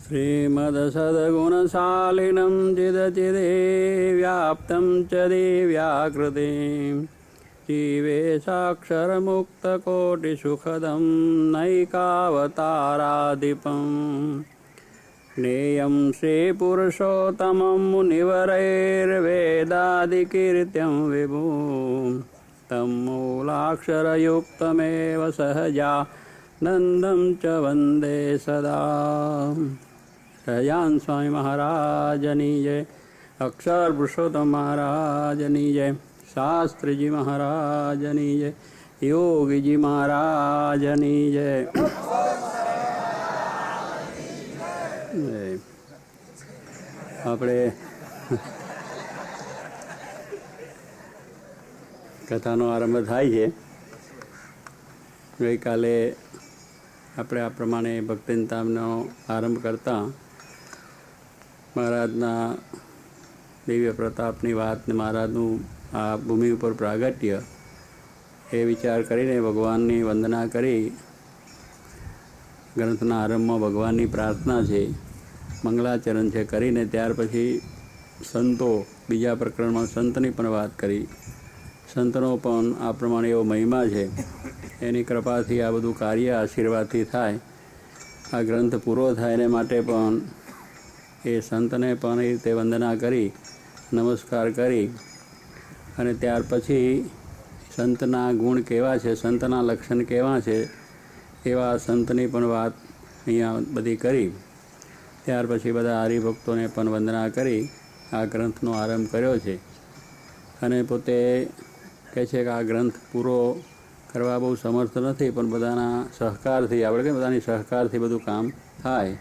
श्रीमद्सद्गुणशालिनं चिदचिदे व्याप्तं च दिव्याकृतिं जीवेशाक्षरमुक्तकोटिसुखदं नैकावताराधिपं ज्ञेयं श्रीपुरुषोत्तमं मुनिवरैर्वेदादिकीर्त्यं विभुं तं मूलाक्षरयुक्तमेव सहजानन्दं च वन्दे सदा। सहजानंद स्वामी महाराजनी जय, अक्षर पुरुषोत्तम महाराजनी जय, शास्त्री जी महाराजनी जय, योगी जी महाराजनी जय। આપણે કથાનો આરંભ થાય છે। ગઈકાલે આપણે આ પ્રમાણે ભક્તિનતાનો આરંભ કરતા મહારાજના દિવ્ય પ્રતાપની વાત ને મહારાજનું આ ભૂમિ ઉપર પ્રાગટ્ય એ વિચાર કરીને ભગવાનની વંદના કરી ગ્રંથના આરંભમાં ભગવાનની પ્રાર્થના છે, મંગલાચરણ છે કરીને ત્યાર પછી સંતો બીજા પ્રકરણમાં સંતની પણ વાત કરી। સંતનો પણ આ પ્રમાણે એવો મહિમા છે, એની કૃપાથી આ બધું કાર્ય આશીર્વાદથી થાય, આ ગ્રંથ પૂરો થાય એને માટે પણ એ સંતને પણ એ રીતે વંદના કરી નમસ્કાર કરી અને ત્યાર પછી સંતના ગુણ કેવા છે, સંતના લક્ષણ કેવા છે એવા સંતની પણ વાત અહીંયા બધી કરી। ત્યાર પછી બધા હરિભક્તોને પણ વંદના કરી આ ગ્રંથનો આરંભ કર્યો છે અને પોતે કહે છે કે આ ગ્રંથ પૂરો કરવા બહુ સમર્થ નથી, પણ બધાના સહકારથી આપણે કે બધાની સહકારથી બધું કામ થાય,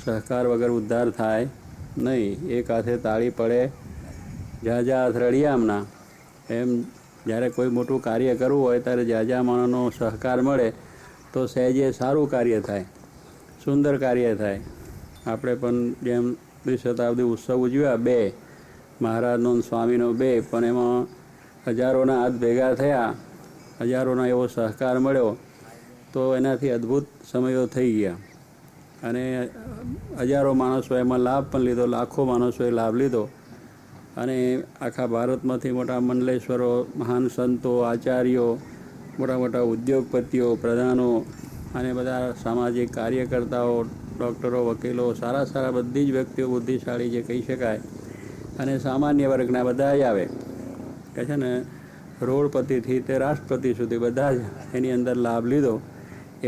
સહકાર વગર ઉદ્ધાર થાય નહીં। એક હાથે તાળી પડે ઝાઝા હાથ રળિયામના, એમ જ્યારે કોઈ મોટું કાર્ય કરવું હોય ત્યારે ઝાઝા માણસનો સહકાર મળે તો સહેજે સારું કાર્ય થાય, સુંદર કાર્ય થાય। આપણે પણ જેમ દ્વિશતાબ્દી ઉત્સવ ઉજવ્યા, બે મહારાજનો સ્વામીનો બે, પણ એમાં હજારોના હાથ ભેગા થયા, હજારોનો એવો સહકાર મળ્યો તો એનાથી અદ્ભુત સમયો થઈ ગયા અને હજારો માણસો એમાં લાભ પણ લીધો, લાખો માણસોએ લાભ લીધો અને આખા ભારતમાંથી મોટા મંડલેશ્વરો, મહાન સંતો, આચાર્યો, મોટા મોટા ઉદ્યોગપતિઓ, પ્રધાનો અને બધા સામાજિક કાર્યકર્તાઓ, ડૉક્ટરો, વકીલો, સારા સારા બધી જ વ્યક્તિઓ બુદ્ધિશાળી જે કહી શકાય અને સામાન્ય વર્ગના બધા જ આવે, કહે છે ને રોડપતિથી તે રાષ્ટ્રપતિ સુધી બધા જ એની અંદર લાભ લીધો।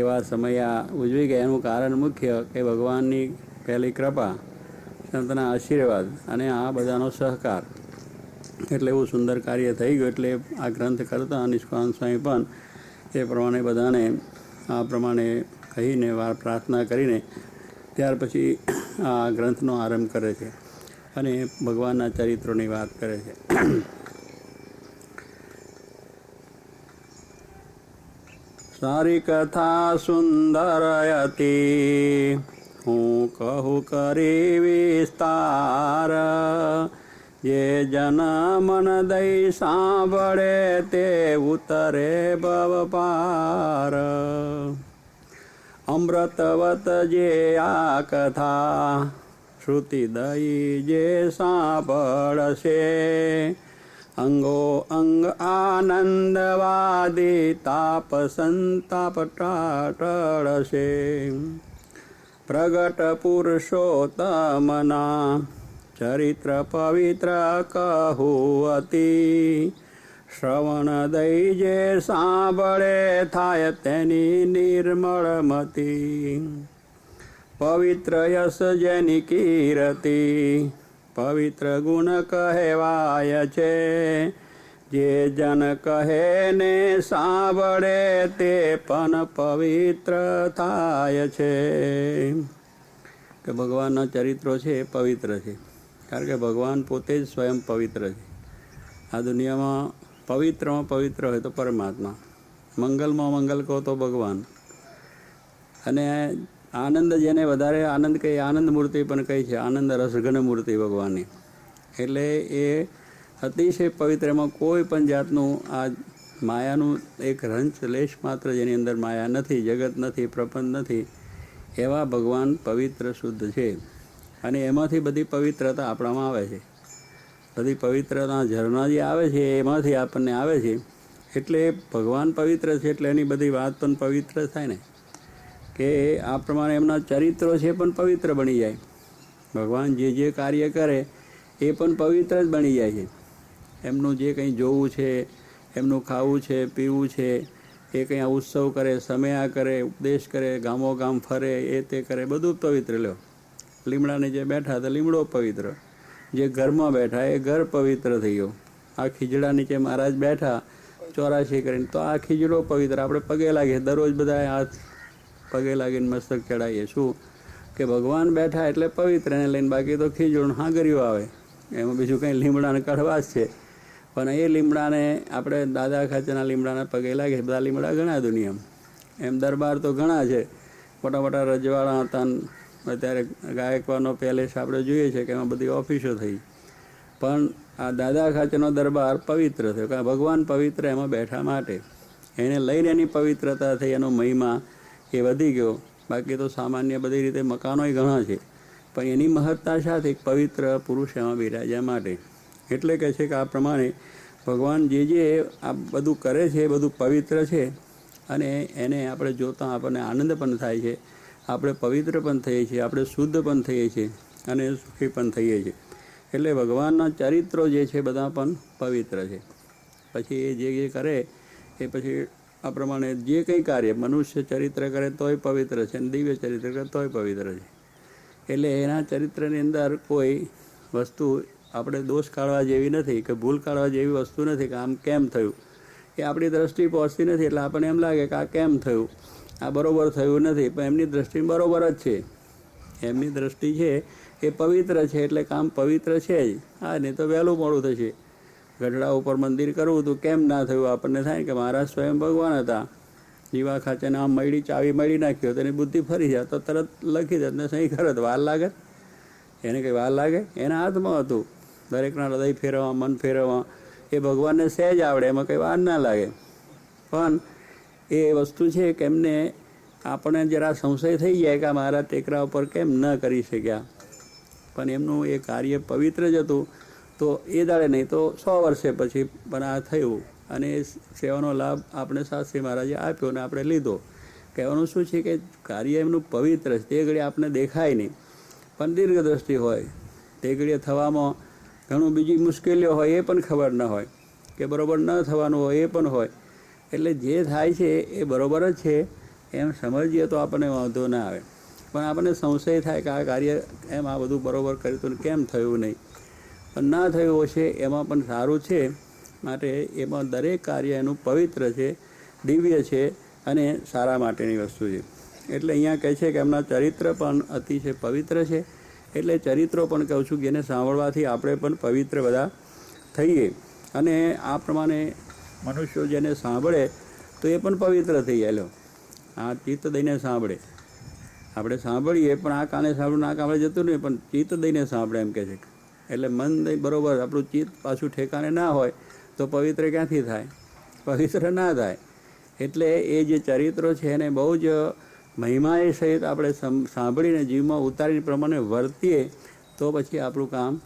એવા સમય આ ઉજવી ગયા। એનું કારણ મુખ્ય કે ભગવાનની પહેલી કૃપા, સંતના આશીર્વાદ અને આ બધાનો સહકાર, એટલે એવું સુંદર કાર્ય થઈ ગયું। એટલે આ ગ્રંથ કરતા નિષ્કાંત સ્વામી પણ એ પ્રમાણે બધાને આ પ્રમાણે કહીને પ્રાર્થના કરીને ત્યાર પછી આ ગ્રંથનો આરંભ કરે છે અને ભગવાનના ચરિત્રોની વાત કરે છે। સારી કથા સુંદર હતી, હું કહું કરી વિસ્તાર, જે જન મન દઈ સાંભળે તે ઉતરે ભવ પાર। અમૃતવત જે આ કથા, શ્રુતિ દઈ જે સાંભળશે, અંગો અંગ આનંદવાદી તાપ સંતાપ ટળશે। પ્રગટ પુરુષોત્તમના ચરિત્ર પવિત્ર કહું અતિ, શ્રવણ દઈ જે સાંભળે થાય તેની નિર્મળ મતિ। પવિત્ર યશ જેની કીર્તિ, પવિત્ર ગુણ કહેવાય છે, જે જન કહે ને સાંભળે તે પણ પવિત્ર થાય છે। કે ભગવાનના ચરિત્રો છે એ પવિત્ર છે, કારણ કે ભગવાન પોતે જ સ્વયં પવિત્ર છે। આ દુનિયામાં પવિત્રમાં પવિત્ર હોય તો પરમાત્મા, મંગલમાં મંગલ કહો તો ભગવાન, અને આનંદ જેને વધારે આનંદ કહી, આનંદ મૂર્તિ પણ કહી છે, આનંદ રસઘન મૂર્તિ ભગવાનની, એટલે એ અતિશય પવિત્ર, એમાં કોઈ પણ જાતનું આ માયાનું એક રંચ લેશ માત્ર જેની અંદર માયા નથી, જગત નથી, પ્રપંચ નથી, એવા ભગવાન પવિત્ર શુદ્ધ છે અને એમાંથી બધી પવિત્રતા આપણામાં આવે છે. બધી પવિત્રતા ઝરણા જે આવે છે એમાંથી આપણને આવે છે. એટલે ભગવાન પવિત્ર છે એટલે એની બધી વાત પણ પવિત્ર થાય ને, કે આ પ્રમાણે એમના ચરિત્રો છે પણ પવિત્ર બની જાય. ભગવાન જે કાર્ય કરે એ પણ પવિત્ર જ બની જાય છે. એમનું જે કંઈ જોવું છે, એમનું ખાવું છે, પીવું છે, એ કંઈ આ ઉત્સવ કરે, સમયા કરે, ઉપદેશ કરે, ગામો ગામ ફરે, એ તે કરે, બધું પવિત્ર. લો, લીમડાને જે બેઠા તો લીમડો પવિત્ર, જે ઘરમાં બેઠા એ ઘર પવિત્ર થઈ ગયો. આ ખીજડા નીચે મહારાજ બેઠા ચોરાશી કરીને, તો આ ખીજડો પવિત્ર. આપણે પગે લાગીએ, દરરોજ બધા હાથ પગે લાગીને મસ્તક ચડાવીએ. શું કે ભગવાન બેઠા એટલે પવિત્ર એને લઈને, બાકી તો ખીજડું હાંગર્યું આવે, એમાં બીજું કંઈ લીમડાને કડવાશ છે. પણ એ લીમડાને આપણે દાદા ખાચરના લીમડાના પગે લાગે. બધા લીમડા ઘણા દુનિયામાં, એમ દરબાર તો ઘણા છે, મોટા મોટા રજવાડા હતા. અત્યારે ગાયકવાનો પેલેસ આપણે જોઈએ છે કે એમાં બધી ઓફિસો થઈ. પણ આ દાદા ખાચરનો દરબાર પવિત્ર થયો, કારણ ભગવાન પવિત્ર એમાં બેઠા માટે. એને લઈને એની પવિત્રતા થઈ, એનો મહિમા એ વધી ગયો. બાકી તો સામાન્ય બધી રીતે મકાનોય ઘણા છે, પણ એની મહત્તા સાથે પવિત્ર પુરુષ એમાં બિરાજ્યા માટે. એટલે કહે છે કે આ પ્રમાણે ભગવાન જે આ બધું કરે છે એ બધું પવિત્ર છે. અને એને આપણે જોતાં આપણને આનંદ પણ થાય છે, આપણે પવિત્ર પણ થઈએ છીએ, આપણે શુદ્ધ પણ થઈએ છીએ અને સુખી પણ થઈએ છીએ. એટલે ભગવાનના ચરિત્રો જે છે બધા પણ પવિત્ર છે. પછી એ જે કરે એ પછી આ પ્રમાણે જે કંઈ કાર્ય મનુષ્ય ચરિત્ર કરે તોય પવિત્ર છે, અને દિવ્ય ચરિત્ર કરે તોય પવિત્ર છે. એટલે એના ચરિત્રની અંદર કોઈ વસ્તુ આપણે દોષ કાઢવા જેવી નથી, કે ભૂલ કાઢવા જેવી વસ્તુ નથી, કે આમ કેમ થયું એ આપણી દ્રષ્ટિ પહોંચતી નથી. એટલે આપણને એમ લાગે કે આ કેમ થયું, આ બરાબર થયું નથી. પણ એમની દ્રષ્ટિ બરાબર જ છે. એમની દ્રષ્ટિ છે એ પવિત્ર છે, એટલે કામ પવિત્ર છે જ. હા, નહીં તો વહેલું મોડું થશે. ગઢડા ઉપર મંદિર કરવું હતું, કેમ ના થયું? આપણને થાય કે મહારાજ સ્વયં ભગવાન હતા. જીવા ખાચરને આમ મળી ચાવી મળી નાખ્યો તો એની બુદ્ધિ ફરી જાય, તો તરત લખી દે ને સહી કરે. તો વાર લાગે? એને કંઈ વાર લાગે? એના હાથમાં હતું. દરેકના હૃદય ફેરવવા, મન ફેરવવા એ ભગવાનને સહેજ આવડે, એમાં કંઈ વાર ના લાગે. પણ એ વસ્તુ છે કે એમને આપણે જરા સંશય થઈ જાય કે આ મારા ટેકરા ઉપર કેમ ન કરી શક્યા. પણ એમનું એ કાર્ય પવિત્ર જ હતું. તો એ દાડે નહીં તો 100 વર્ષે પછી પણ આ થયું, અને એ સેવાનો લાભ આપણે શાસ્ત્રી મહારાજે આપ્યો અને આપણે લીધો. કહેવાનું શું છે કે કાર્ય એમનું પવિત્ર છે. તે ઘડી આપણને દેખાય નહીં, પણ દીર્ઘ દ્રષ્ટિ હોય. તે ઘડીએ થવામાં ઘણું બીજી મુશ્કેલીઓ હોય, એ પણ ખબર ન હોય, કે બરાબર ન થવાનું હોય એ પણ હોય. એટલે જે થાય છે એ બરાબર જ છે એમ સમજીએ તો આપણને વાંધો ના આવે. પણ આપણને સંશય થાય કે આ કાર્ય એમ આ બધું બરાબર કર્યું હતું કેમ થયું નહીં. પણ ના થયું હશે એમાં પણ સારું છે. માટે એમાં દરેક કાર્ય એનું પવિત્ર છે, દિવ્ય છે અને સારા માટેની વસ્તુ છે. એટલે અહીંયા કહે છે કે એમના ચરિત્ર પણ અતિશય પવિત્ર છે. એટલે ચરિત્રો પણ કહું છું કે એને સાંભળવાથી આપણે પણ પવિત્ર બધા થઈએ. અને આ પ્રમાણે મનુષ્યો જેને સાંભળે તો એ પણ પવિત્ર થઈ જાય. લો, આ ચિત્ત દઈને સાંભળે. આપણે સાંભળીએ પણ આ કાને સાંભળવું, આ કાને જતું નહીં, પણ ચિત્ત દઈને સાંભળે એમ કહે છે. એટલે મન દઈ બરાબર આપણું ચિત્ત પાછું ઠેકાણે ના હોય તો પવિત્ર ક્યાંથી થાય? પવિત્ર ના થાય. એટલે એ જે ચરિત્રો છે એને બહુ જ મહિમાએ સહિત આપણે સાંભળીને જીવમાં ઉતારીને પ્રમાણે વર્તીએ તો પછી આપણું કામ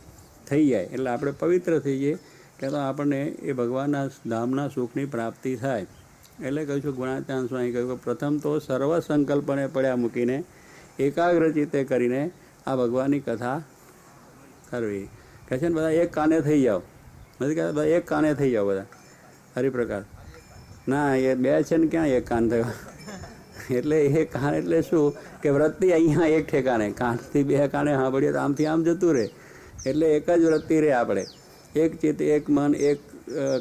થઈ જાય. એટલે આપણે પવિત્ર થઈ જઈએ, કે તો આપણને એ ભગવાનના ધામના સુખની પ્રાપ્તિ થાય. એટલે કહું છું, ગુણાત્યાન સ્વામી કહ્યું કે પ્રથમ તો સર્વ સંકલ્પને પડ્યા મૂકીને એકાગ્ર ચિત્તે કરીને આ ભગવાનની કથા કરવી. કહે છે ને બધા એક કાને થઈ જાઓ. નથી કહેતા બધા એક કાને થઈ જાઓ બધા હરિપ્રકાર? ના, એ બે છે ને ક્યાં એક કાન થયો? એટલે એ કાન એટલે શું કે વૃત્તિ અહીંયા એક ઠેકાણે, કાનથી બે કાને સાંભળીએ તો આમથી આમ જતું રહે. એટલે એક જ વૃત્તિ રહે આપણે, એક ચિત્ત, એક મન, એક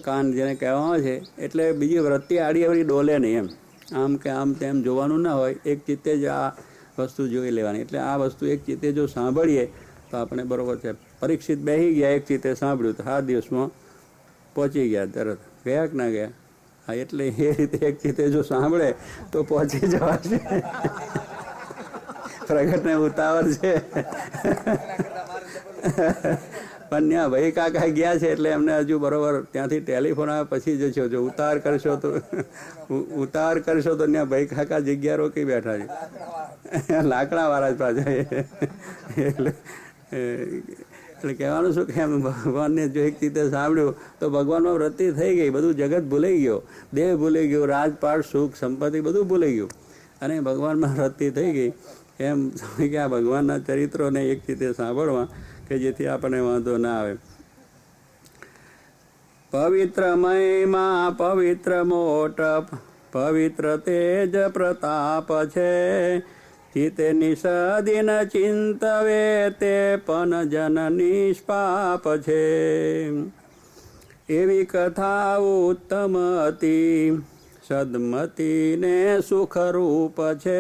કાન જેને કહેવામાં છે. એટલે બીજી વૃત્તિ આડી અવળી ડોલે નહીં. એમ આમ કે આમ તેમ જોવાનું ના હોય, એક ચિત્તે જ આ વસ્તુ જોઈ લેવાની. એટલે આ વસ્તુ એક ચિત્તે જો સાંભળીએ તો આપણે બરાબર છે. પરીક્ષિત બેસી ગયા, એક ચિત્તે સાંભળ્યું તો 7 દિવસમાં પહોંચી ગયા. તરત ગયા કે ના ગયા? હા, એટલે એ રીતે એક ચિત્તે જો સાંભળે તો પહોંચી જવાશે. પ્રગટને ઉતાવળ છે. પણ ત્યાં ભાઈ કાકા ગયા છે એટલે એમને હજુ બરોબર ત્યાંથી ટેલિફોન આવે પછી જશો. જો ઉતાર કરશો તો ત્યાં ભાઈ કાકા જગ્યા રોકી બેઠા છે, લાકડાવાળા જ પાછા. એટલે કહેવાનું શું કે એમ ભગવાનને જો એક રીતે સાંભળ્યું તો ભગવાનમાં વૃત્તિ થઈ ગઈ, બધું જગત ભૂલાઈ ગયો, દેહ ભૂલાઈ ગયો, રાજપાટ સુખ સંપત્તિ બધું ભૂલાઈ ગયું અને ભગવાનમાં વૃત્તિ થઈ ગઈ. એમ કે આ ભગવાનના ચરિત્રોને એક રીતે સાંભળવા કે જેથી આપણને વાંધો ના આવે. પવિત્ર મહિમા પવિત્ર મોટપ પવિત્ર તેજ પ્રતાપ છે, ચિતે નિષદિન ચિંતવે તે પણ જન નિષ્પાપ છે. એવી કથા ઉત્તમ હતી સદમતીને સુખરૂપ છે,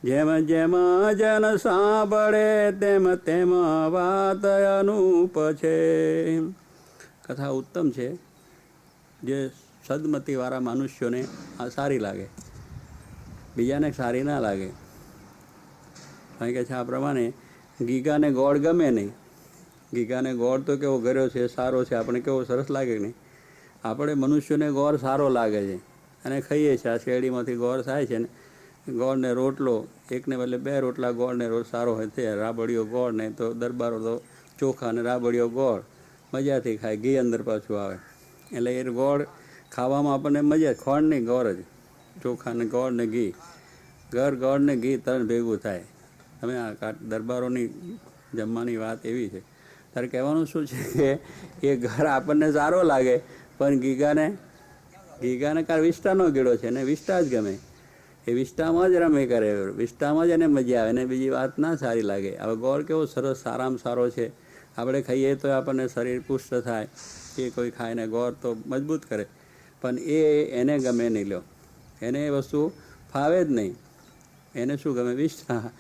જેમ જેમ જન સાંભળે તેમ તેમ વાત અનુપ છે. કથા ઉત્તમ છે જે સદમતીવાળા મનુષ્યોને આ સારી લાગે, બીજાને સારી ના લાગે. કારણ કે છે આ પ્રમાણે ગીગાને ગોળ ગમે નહીં. ગીગાને ગોળ તો કેવો ગર્યો છે, સારો છે, આપણે કેવો સરસ લાગે નહીં. આપણે મનુષ્યોને ગોળ સારો લાગે છે અને ખાઈએ છીએ. આ શેરડીમાંથી ગોળ થાય છે ને, ગોળને રોટલો, એકને બદલે 2 રોટલા ગોળને રોજ સારો હોય છે. રાબડીઓ ગોળ ને તો દરબારો તો ચોખા અને રાબડીઓ ગોળ મજાથી ખાય, ઘી અંદર પાછું આવે. એટલે એ ગોળ ખાવામાં આપણને મજા, ખોળ નહીં ગોળ જ, ચોખા ને ગોળ ને ઘી, ગોળ ને ઘી તરણ ભેગું થાય. તમે આ દરબારોની જમવાની વાત એવી છે. તારે કહેવાનું શું છે કે એ ઘર આપણને સારો લાગે પણ ગીગાને કારણ વિષ્ટાનો ગીડો છે ને વિષ્ટા જ ગમે. એ વિષ્ટામાં જ રમે કરે, વિષ્ટામાં જ એને મજા આવે ને બીજી વાત ના સારી લાગે. હવે ગોળ કેવો સરસ સારામાં સારો છે, આપણે ખાઈએ તો આપણને શરીર પુષ્ટ થાય. એ કોઈ ખાઈને ગોળ તો મજબૂત કરે પણ એને ગમે નહીં. લો, એને એ વસ્તુ ફાવે જ નહીં. એને શું ગમે? વિષ્ટા.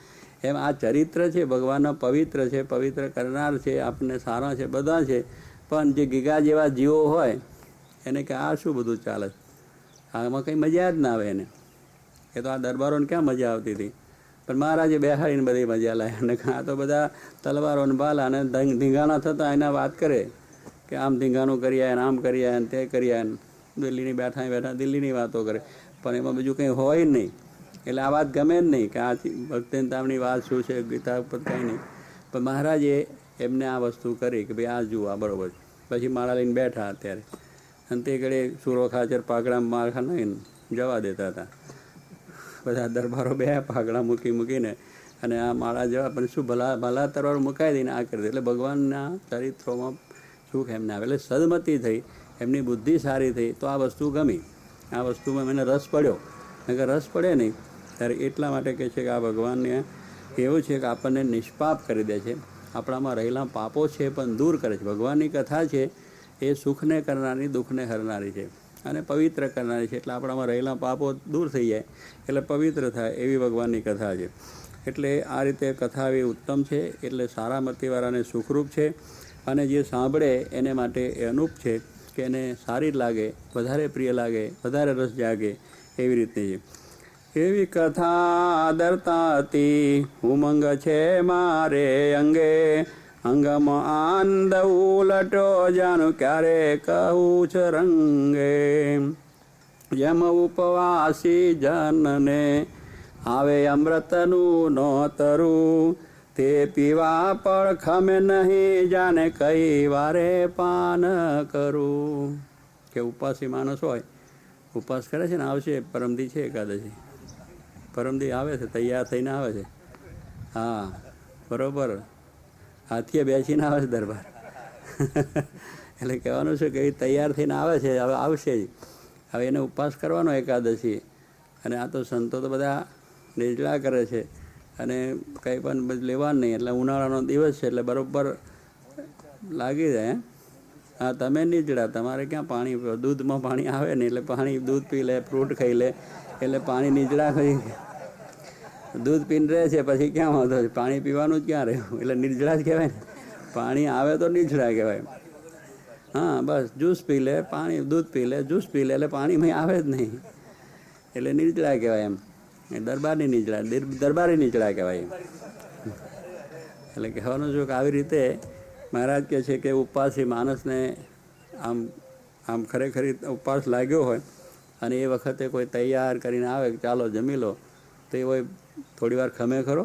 એમ આ ચરિત્ર છે ભગવાનના પવિત્ર છે, પવિત્ર કરનાર છે, આપણને સારા છે, બધા છે. પણ જે ગીગા જેવા જીવો હોય એને કે આ શું બધું ચાલે, આમાં કંઈ મજા જ ના આવે એને. એ તો આ દરબારોને ક્યાં મજા આવતી હતી, પણ મહારાજે બેહાડીને બધી મજા લાવી. અને આ તો બધા તલવારો ને ભાલા અને ધીંગાણા થતા એના વાત કરે કે આમ ધીંગાણું કરી આવ્યા, આમ કરી આવ્યા, તે કરી આવ્યા. દિલ્હીની બેઠા દિલ્હીની વાતો કરે પણ એમાં બીજું કંઈ હોય જ નહીં. એટલે આ વાત ગમે જ નહીં કે આ ભક્તિતામની વાત શું છે, ગીતા ઉપર કંઈ નહીં. પણ મહારાજે એમને આ વસ્તુ કરી કે ભાઈ આ જુઓ આ બરાબર. પછી માળા લઈને બેઠા અત્યારે અને તે ઘડે સુરો ખાચર પાઘડા માળખા નહીં જવા દેતા હતા. બધા દરબારો બે પાઘડા મૂકીને અને આ માળા જવા પણ શું ભલા તરવાર મુકાઈ દઈને આ કરી દે. એટલે ભગવાનના ચરિત્રોમાં સુખ એમને આવે. એટલે સદમતી થઈ, એમની બુદ્ધિ સારી થઈ તો આ વસ્તુ ગમી, આ વસ્તુમાં મને રસ પડ્યો. નકર રસ પડે નહીં ત્યારે એટલા માટે કહે છે કે આ ભગવાનને એવું છે કે આપણને નિષ્પાપ કરી દે છે, આપણામાં રહેલા પાપો છે પણ દૂર કરે છે. ભગવાનની કથા છે એ સુખને કરનારી, દુઃખને હરનારી છે અને પવિત્ર કરનારી છે. એટલે આપણામાં રહેલા પાપો દૂર થઈ જાય એટલે પવિત્ર થાય એવી ભગવાનની કથા છે. એટલે આ રીતે કથા એવી ઉત્તમ છે. એટલે સારા મતિવાળાને સુખરૂપ છે અને જે સાંભળે એને માટે એ અનુપ છે કે એને સારી લાગે, વધારે પ્રિય લાગે, વધારે રસ જાગે એવી રીતની છે. એવી કથા આદરતા હતી ઉમંગ છે મારે અંગે, અંગમાં આનંદ ઉલટો જાણું ક્યારે કહું છે રંગે. જેમ ઉપવાસી જનને આવે અમૃતનું નોતરું, તે પીવા પણ ખમે નહીં જાણે કઈ વારે પાન કરું. કે ઉપવાસી માણસ હોય, ઉપવાસ કરે છે ને, આવશે પરમદી છે એકાદશી, પરમદી આવે છે, તૈયાર થઈને આવે છે. હા બરાબર, હાથીએ બેસીને આવે છે દરબાર. એટલે કહેવાનું છે કે એ તૈયાર થઈને આવે છે, હવે આવશે જ. હવે એને ઉપવાસ કરવાનો એકાદશી. અને આ તો સંતો તો બધા નિર્જળા કરે છે અને કંઈ પણ લેવાનું નહીં. એટલે ઉનાળાનો દિવસ છે એટલે બરાબર લાગી જાય. હા તમે નિર્જળા, તમારે ક્યાં પાણી, દૂધમાં પાણી આવે ને એટલે પાણી દૂધ પી લે, ફ્રૂટ ખાઈ લે એટલે પાણી નિર્જળા થઈ, દૂધ પીને રહે છે પછી ક્યાં વાંધો છે, પાણી પીવાનું જ ક્યાં રહ્યું, એટલે નિર્જળા જ કહેવાય ને. પાણી આવે તો નિર્જળા કહેવાય. હા બસ જ્યુસ પી લે, પાણી દૂધ પી લે, જ્યુસ પી લે એટલે પાણીમાં આવે જ નહીં એટલે નિર્જળા કહેવાય. એમ દરબારની નિર્જળા, દરબારી નિર્જળા કહેવાય. એટલે કહેવાનું છું કે આવી રીતે મહારાજ કહે છે કે ઉપવાસી માણસને આમ આમ ખરેખર ઉપવાસ લાગ્યો હોય અને એ વખતે કોઈ તૈયાર કરીને આવે કે ચાલો જમી લો, તો એ હોય થોડી વાર ખમે ખરો,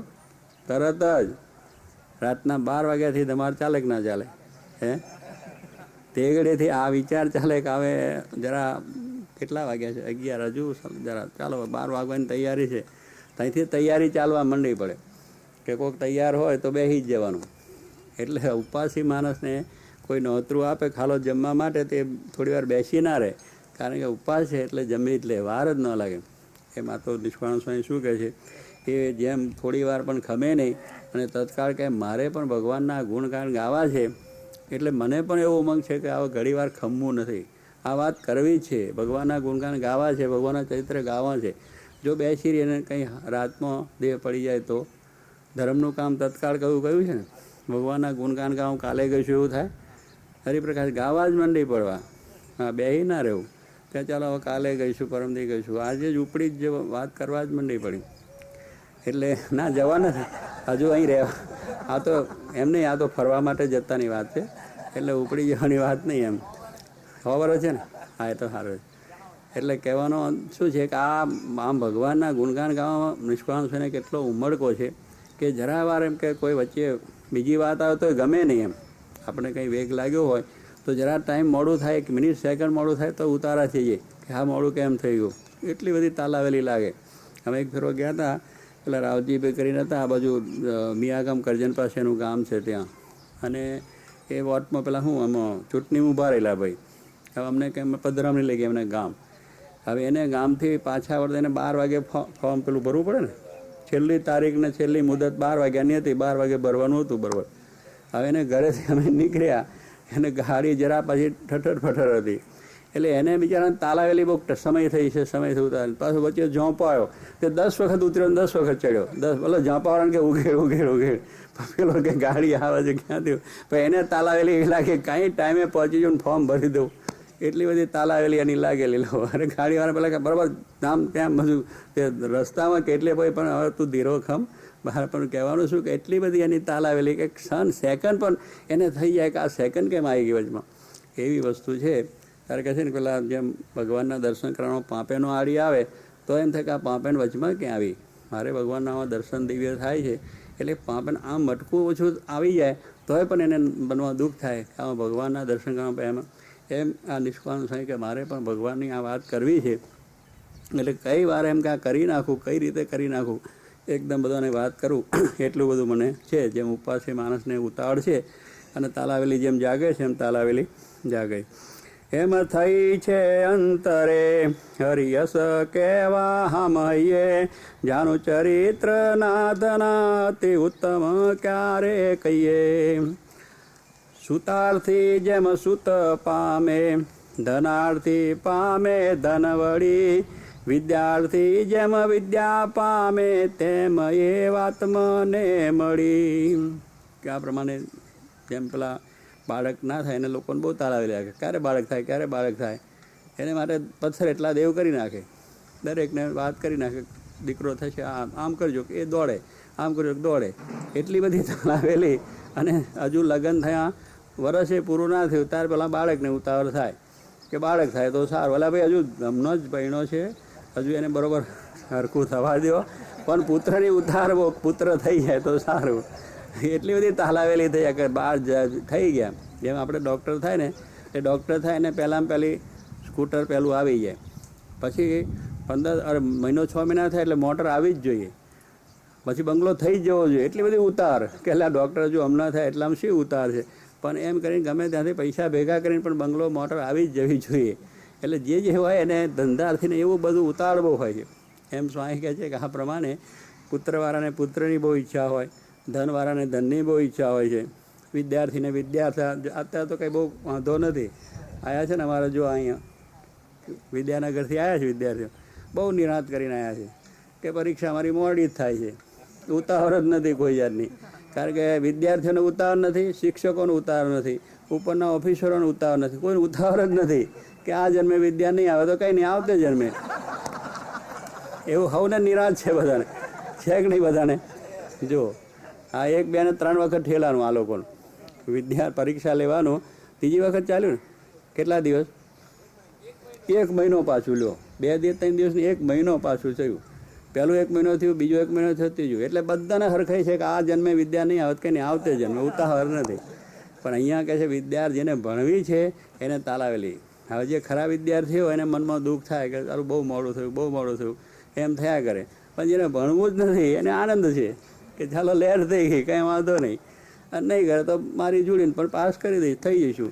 તરત જ રાતના 12 વાગ્યાથી તમારે ચાલે કે ના ચાલે? તે ઘડીથી આ વિચાર ચાલે કે હવે જરા કેટલા વાગ્યા છે? 11, હજુ જરા ચાલો 12 વાગવાની તૈયારી છે. ત્યાંથી તૈયારી ચાલવા માંડવી પડે કે કોઈક તૈયાર હોય તો બેસી જ જવાનું. એટલે ઉપવાસી માણસને કોઈ નોતરું આપે ખાલો જમવા માટે, તે થોડી વાર બેસી ના રહે, કારણ કે ઉપવાસ છે એટલે જમી જ લે, વાર જ ન લાગે. એમાં તો નિષ્કાળ સ્વામી શું કહે છે કે જેમ થોડી વાર પણ ખમે નહીં અને તત્કાળ કે મારે પણ ભગવાનના ગુણગાન ગાવા છે, એટલે મને પણ એવો ઉમંગ છે કે હવે ઘણી વાર ખમવું નથી, આ વાત કરવી છે, ભગવાનના ગુણગાન ગાવા છે, ભગવાનના ચરિત્ર ગાવા છે. જો બેસી રહીને કંઈ રાતમાં દેહ પડી જાય તો ધર્મનું કામ તત્કાળ કહ્યું છે ને, ભગવાનના ગુણગાન ગાવું, કાલે ગઈશું એવું થાય? હરિપ્રકાશ ગાવા જ માંડી પડવા, હા, બેસી ના રહેવું કે ચાલો હવે કાલે ગઈશું, પરમદી ગઈશું, આજે જ ઉપડી જ વાત કરવા જ માંડી પડી. એટલે ના જવા નથી, હજુ અહીં રહેવા. આ તો એમ નહીં, આ તો ફરવા માટે જતાની વાત છે, એટલે ઉપડી જવાની વાત નહીં. એમ ખબર છે ને? હા, એ તો સારું. એટલે કહેવાનો શું છે કે આમ ભગવાનના ગુણગાન ગાવામાં નિષ્કાળ સ્વામીને કેટલો ઉમળકો છે કે જરા વાર એમ કે કોઈ વચ્ચે બીજી વાત આવે તો ગમે નહીં. એમ આપણે કંઈ વેગ લાગ્યો હોય તો જરા ટાઈમ મોડું થાય, 1 મિનિટ સેકન્ડ મોડું થાય તો ઉતારા થઈ જાય કે હા મોડું કેમ થઈ ગયું, એટલી બધી તાલાવેલી લાગે. અમે એક ફેરો ગયા હતા, પેલા રાવજીભાઈ કરીને હતા, આ બાજુ મિયાગામ કરજણ પાસેનું ગામ છે ત્યાં, અને એ વોટમાં પેલા શું આમાં ચૂંટણી ઊભા રહેલા ભાઈ. હવે અમને કેમ પધરામણી લઈ ગયા એમને ગામ. હવે એને ગામથી પાછા વળતા એને 12 વાગે ફોર્મ પેલું ભરવું પડે ને, છેલ્લી તારીખ ને છેલ્લી મુદત 12 વાગ્યાની હતી, 12 વાગે ભરવાનું હતું બરાબર. હવે એને ઘરેથી અમે નીકળ્યા, એને ગાડી જરા પછી ઠઠર ફઠર હતી, એટલે એને બિચારાને તાલાવેલી બહુ સમય થઈ છે, સમય થઈ ઉતાર. પાછો વચ્ચે ઝોંપો આવ્યો તે 10 વખત ઉતર્યો ને 10 વખત ચડ્યો. બોલો ઝોંપાવાળાને કે ઉઘેડ પેલો કે ગાડી આવે છે ક્યાં થયું, પણ એને તાલાવેલી એવી લાગે કાંઈ ટાઈમે પહોંચી જવું ને ફોર્મ ભરી દઉં, એટલી બધી તાલાવેલી એની લાગેલી. લો અરે ગાડીવાળા પેલા કે બરાબર આમ ત્યાં બધું તે રસ્તામાં કેટલે ભાઈ, પણ હવે તું ધીરો ખમ બહાર. પણ કહેવાનું શું કે એટલી બધી એની તાલાવેલી કે ક્ષણ સેકન્ડ પણ એને થઈ જાય કે આ સેકન્ડ કેમ આવી ગઈ વચમાં, એવી વસ્તુ છે. ત્યારે કહે છે ને પેલા જેમ ભગવાનના દર્શન કરવાનો પાપેનો આડી આવે તો એમ થાય કે આ પાપેન વચમાં ક્યાં આવી, મારે ભગવાનના આવા દર્શન દિવ્ય થાય છે, એટલે પાપેન આમ મટકું ઓછું આવી જાય તોય પણ એને બનવા દુઃખ થાય કે આમાં ભગવાનના દર્શન કરવા એમાં. એમ આ નિષ્કાળ સ્વામી કે મારે પણ ભગવાનની આ વાત કરવી છે, એટલે કઈ વાર એમ કે આ કરી નાખું, કઈ રીતે કરી નાખું, એકદમ બધાને વાત કરું એટલું બધું મને છે. જેમ ઉપવાસી માણસને ઉતાવળ છે અને તાલાવેલી જેમ જાગે છે એમ તાલાવેલી જાગે. એમ થઈ છે અંતરે હરિયસ કેવા હમયે, જાનું ચરિત્ર નાથના અતિ ઉત્તમ ક્યારે કહીએ. સુતાર્થી જેમ સુત પામે, ધનાર્થી પામે ધન વળી, વિદ્યાર્થી જેમ વિદ્યા પામે, તેમ એ વાત મને મળી. કે આ પ્રમાણે જેમ પેલા બાળક ના થાય એને લોકોને બહુ તાળાવી લાગે, ક્યારે બાળક થાય, ક્યારે બાળક થાય, એને માટે પથ્થર એટલા દેવ કરી નાખે, દરેકને વાત કરી નાખે, દીકરો થશે આમ કરજો કે એ દોડે, આમ કરજો કે દોડે, એટલી બધી તાળાવેલી. અને હજુ લગ્ન થયા વર્ષે પૂરું ના થયું ત્યારે પેલા બાળકને ઉતાવળ થાય કે બાળક થાય તો સારું, એટલે ભાઈ હજુ હમણો જ બહેનો છે, હજુ એને બરાબર હરખું થવા દો, પણ પુત્રની ઉતારવો, પુત્ર થઈ જાય તો સારું. એટલી બધી તાલાવેલી થઈ કે બહાર થઈ ગયા. જેમ આપણે ડૉક્ટર થાય ને એ ડૉક્ટર થાય ને પહેલાં પહેલી સ્કૂટર પહેલું આવી જાય, પછી 15 મહિનો 6 મહિના થાય એટલે મોટર આવી જ જોઈએ, પછી બંગલો થઈ જ જવો જોઈએ. એટલી બધી ઉતાર કે એટલે ડૉક્ટર જો હમણાં થાય એટલામાં શી ઉતાર છે, પણ એમ કરીને ગમે ત્યાંથી પૈસા ભેગા કરીને પણ બંગલો મોટર આવી જ જવી જોઈએ. એટલે જે હોય એને ધંધાર્થીને એવું બધું ઉતારવો હોય છે. એમ સ્વામી કહે છે કે આ પ્રમાણે પુત્રવાળાને પુત્રની બહુ ઈચ્છા હોય, ધનવાળાને ધનની બહુ ઈચ્છા હોય છે, વિદ્યાર્થીને વિદ્યાર્થી. અત્યારે તો કંઈ બહુ વાંધો નથી. આવ્યા છે ને અમારે જો અહીંયા વિદ્યાનગરથી આવ્યા છે વિદ્યાર્થીઓ, બહુ નિરાંત કરીને આવ્યા છે કે પરીક્ષા અમારી મોડી જ થાય છે, ઉતાવળ જ નથી કોઈ જાતની. કારણ કે વિદ્યાર્થીઓને ઉતાવળ નથી, શિક્ષકોને ઉતાવળ નથી, ઉપરના ઓફિસરોને ઉતાવળ નથી, કોઈને ઉતાવળ જ નથી કે આ જન્મે વિદ્યા નહીં આવે તો કંઈ નહીં, આવતે જન્મે. એવું હવને નિરાશ છે બધાને, છે કે નહીં બધાને? જો આ 1, 2 ને 3 વખત ઠેલાનું આ લોકોનું, વિદ્યા પરીક્ષા લેવાનો ત્રીજી વખત ચાલ્યું ને કેટલા દિવસ? 1 મહિનો પાછું લ્યો, 2-3 દિવસની 1 મહિનો પાછું થયું. પહેલું 1 મહિનો થયું, બીજો 1 મહિનો થયો, ત્રીજું. એટલે બધાને હરખાઈ છે કે આ જન્મે વિદ્યા નહીં આવત કે નહીં, આવતે જન્મે ઉતાવળ નથી. પણ અહીંયા કહે છે વિદ્યાર્થી જેને ભણવી છે એને તાલાવેલી. હવે જે ખરા વિદ્યાર્થી હોય એને મનમાં દુઃખ થાય કે તારું બહુ મોડું થયું એમ થયા કરે. પણ જેને ભણવું જ નથી એને આનંદ છે કે ચાલો લહેર થઈ ગઈ, કંઈ વાંધો નહીં, અને નહીં કરે તો મારી જોડીને પણ પાસ કરી દઈશ, થઈ જઈશું.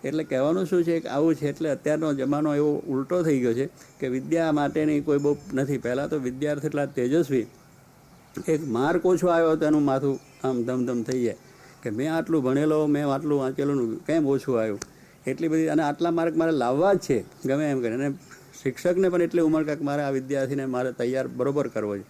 એટલે કહેવાનું શું છે કે આવું છે. એટલે અત્યારનો જમાનો એવો ઉલટો થઈ ગયો છે કે વિદ્યા માટેની કોઈ બહુ નથી. પહેલાં તો વિદ્યાર્થી એટલા તેજસ્વી, એક માર્ક ઓછો આવ્યો તો એનું માથું આમ ધમધમ થઈ જાય કે મેં આટલું ભણેલો, મેં આટલું વાંચેલું, કેમ ઓછું આવ્યું, એટલી બધી. અને આટલા માર્ક મારે લાવવા જ છે ગમે એમ કરીને. અને શિક્ષકને પણ એટલી ઉંમર કે મારે આ વિદ્યાર્થીને મારે તૈયાર બરોબર કરવો છે.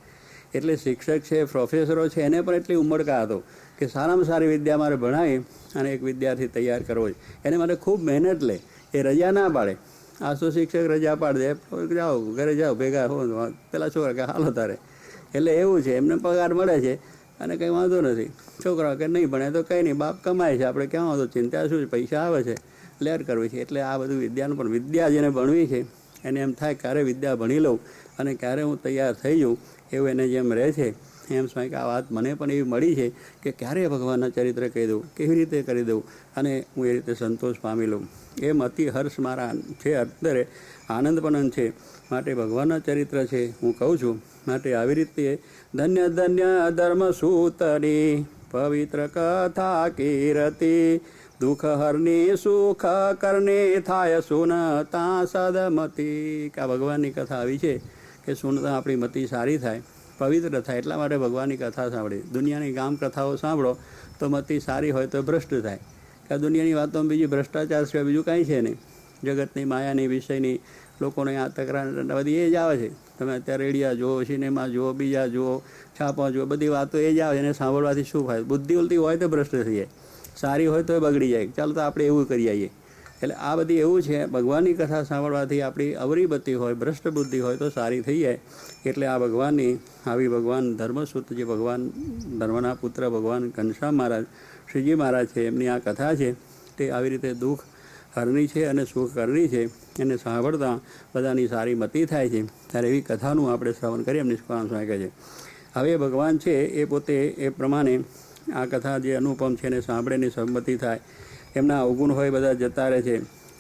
એટલે શિક્ષક છે, પ્રોફેસરો છે, એને પણ એટલી ઉમળકા હતો કે સારામાં સારી વિદ્યા મારે ભણાવી અને એક વિદ્યાર્થી તૈયાર કરવો છે. એને માટે ખૂબ મહેનત લે, એ રજા ના પાડે. આ તો શિક્ષક રજા પાડી દે, જાઓ ઘરે જાઓ ભેગા હો, પેલા છોકરા કે હાલો તારે. એટલે એવું છે, એમને પગાર મળે છે અને કંઈ વાંધો નથી. છોકરાઓ કે નહીં ભણે તો કંઈ નહીં, બાપ કમાય છે, આપણે ક્યાં વાંધો, ચિંતા શું છે, પૈસા આવે છે, લેર કરવી છે. એટલે આ બધું વિદ્યાનું પણ વિદ્યા જેને ભણવી છે એને એમ થાય ક્યારે વિદ્યા ભણી લઉં અને ક્યારે હું તૈયાર થઈ જાઉં, એવું એને જેમ રહે છે. એમ સમય કે આ વાત મને પણ એવી મળી છે કે ક્યારે ભગવાનના ચરિત્ર કહી દઉં, કેવી રીતે કરી દઉં અને હું એ રીતે સંતોષ પામી લઉં. એમ અતિ હર્ષ મારા છે, અત્યારે આનંદ પણ છે. માટે ભગવાનના ચરિત્ર છે હું કહું છું. માટે આવી રીતે ધન્ય ધન્ય ધર્મસૂતની પવિત્ર કથા કીર્તિ, દુઃખ હરની સુખ કરને થાય સુનતા સદમતી. કે આ ભગવાનની કથા આવી છે કે સુનતા આપણી મતિ સારી થાય, પવિત્ર થાય. એટલા માટે ભગવાનની કથા સાંભળી. દુનિયાની ગામ કથાઓ સાંભળો તો મતિ સારી હોય તો ભ્રષ્ટ થાય. કે દુનિયાની વાતોમાં બીજી ભ્રષ્ટાચાર સિવાય બીજું કાંઈ છે નહીં. જગતની માયાની વિષયની લોકોને આ તકરાર બધી એ જ આવે છે. તમે અત્યારે રેડિયા જુઓ, સિનેમા જુઓ, બીજા જુઓ, છાપા જુઓ, બધી વાતો એ જ આવે છે. એને સાંભળવાથી શું ફાયદો? બુદ્ધિ ઉલટી હોય તો ભ્રષ્ટ થઈ જાય, સારી હોય તો બગડી જાય. ચાલો તો આપણે એવું કરી આવીએ. એટલે આ બધી એવું છે, ભગવાનની કથા સાંભળવાથી આપણી અવરી બત્તી હોય, ભ્રષ્ટ બુદ્ધિ હોય તો સારી થઈ જાય. એટલે આ ભગવાનની આવી ભગવાન ધર્મસૂત, જે ભગવાન ધર્મના પુત્ર ભગવાન ઘનશ્યામ મહારાજ, શ્રીજી મહારાજ છે, એમની આ કથા છે તે આવી રીતે દુઃખ હરની છે અને સુખ કરની છે. એને સાંભળતા બધાની સારી મતિ થાય છે. ત્યારે એવી કથાનું આપણે શ્રવણ કરીએ. એમની નિષ્કામ સ્વામી કહે છે હવે ભગવાન છે એ પોતે એ પ્રમાણે આ કથા જે અનુપમ છે એને સાંભળેની સંમતિ થાય. એમના અવગુણ હોય બધા જતા રહે છે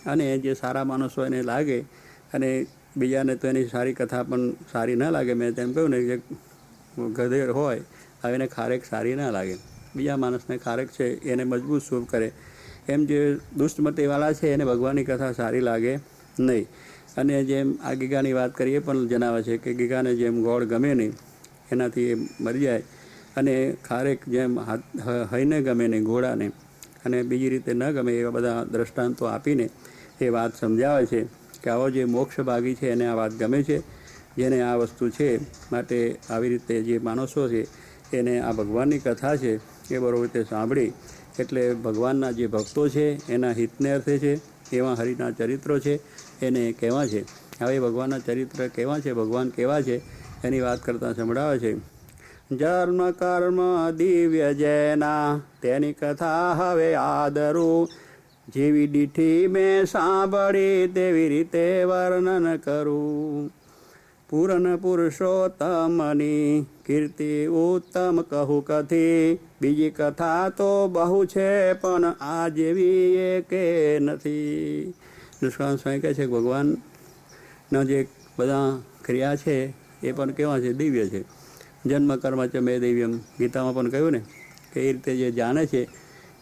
અને જે સારા માણસો એને લાગે અને બીજાને તો એની સારી કથા પણ સારી ન લાગે. મેં તેમ કહ્યું ને, જે ગધેર હોય હવે એને ખારેક સારી ના લાગે, બીજા માણસને ખારેક છે એને મજબૂત શુભ કરે. એમ જે દુષ્ટમતીવાળા છે એને ભગવાનની કથા સારી લાગે નહીં. અને જેમ આ ગીગાની વાત કરીએ પણ જણાવે છે કે ગીગાને જેમ ગોળ ગમે નહીં એનાથી એ મરી જાય, અને ખારેક જેમ હઈને ગમે નહીં ઘોડાને, અને બીજી રીતે ન ગમે, એવા બધા દ્રષ્ટાંતો આપીને એ વાત સમજાવે છે કે આવો જે મોક્ષ ભાગી છે એને આ વાત ગમે છે, જેને આ વસ્તુ છે. માટે આવી રીતે જે માણસો છે એને આ ભગવાનની કથા છે એ બરોબર રીતે સાંભળી એટલે ભગવાનના જે ભક્તો છે એના હિતને અર્થે છે. એવા હરિના ચરિત્રો છે એને કહેવા છે. હવે ભગવાનના ચરિત્ર કેવા છે, ભગવાન કેવા છે એની વાત કરતાં સંભળાવે છે. જન્મ કર્મ દિવ્ય જેના તેની કથા હવે આદરું, જેવી દીઠી મેં સાંભળી તેવી રીતે વર્ણન કરું. પૂર્ણ પુરુષોત્તમની કીર્તિ ઉત્તમ કહું કથી, બીજી કથા તો બહુ છે પણ આ જેવી એકે નથી. નિષ્કામ સ્વામી કહે છે કે ભગવાનના જે બધા ક્રિયા છે એ પણ કેવા છે, દિવ્ય છે. જન્મ કર્મ ચ મે દિવ્યમ, ગીતામાં પણ કહ્યું ને કે એ રીતે જે જાણે છે